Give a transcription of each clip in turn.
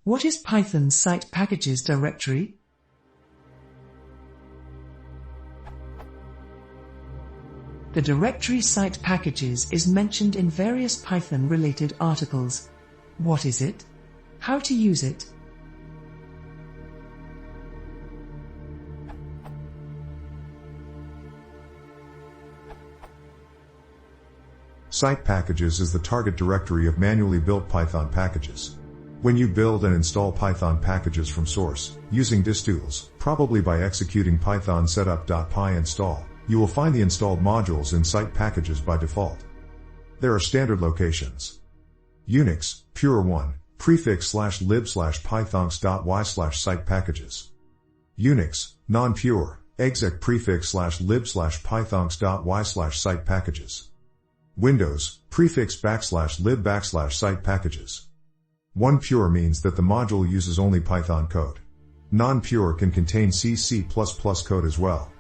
What is Python's site packages directory? The directory site packages is mentioned in various Python-related articles. What is it? How to use it? Site packages is the target directory of manually built Python packages. When you build and install Python packages from source, using distools, probably by executing python setup.py install, you will find the installed modules in site packages by default. There are standard locations. Unix, pure 1, prefix /lib/pythons.y/site packages. Unix, non-pure, exec prefix /lib/pythons.y/site packages. Windows, prefix \lib\site packages. 1 pure means that the module uses only Python code. Non-pure can contain C++ code as well.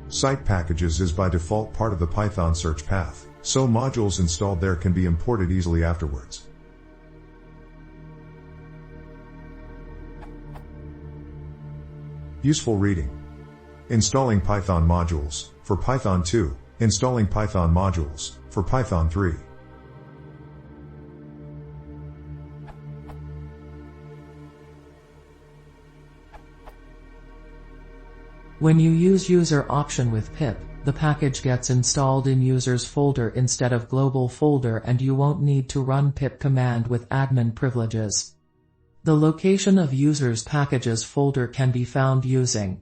Site packages is by default part of the Python search path, so modules installed there can be imported easily afterwards. Useful reading. Installing Python modules, for Python 2, installing Python modules, for Python 3. When you use user option with pip, the package gets installed in users folder instead of global folder and you won't need to run pip command with admin privileges. The location of users packages folder can be found using.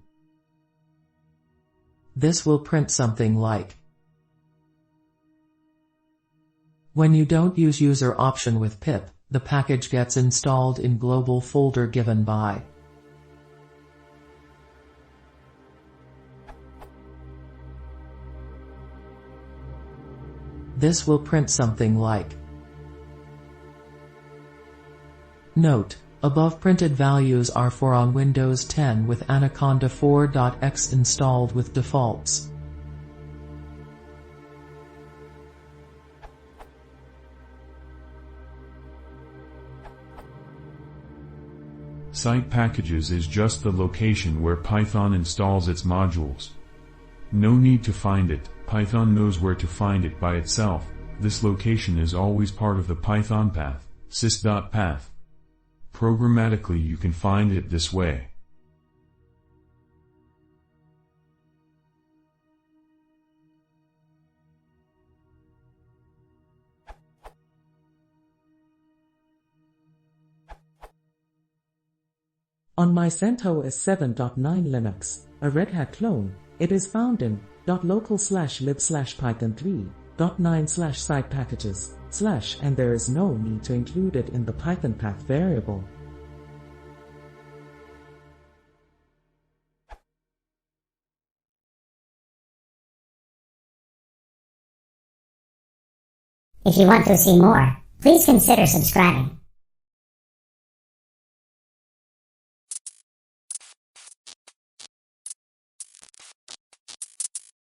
This will print something like. When you don't use user option with pip, the package gets installed in global folder given by. This will print something like. Note: above printed values are for on Windows 10 with Anaconda 4.x installed with defaults. Site packages is just the location where Python installs its modules. No need to find it, Python knows where to find it by itself. This location is always part of the Python path, sys.path. Programmatically you can find it this way. On my CentOS 7.9 Linux, a Red Hat clone, it is found in .local/lib/python3.9/site packages / and there is no need to include it in the Python path variable. If you want to see more, please consider subscribing.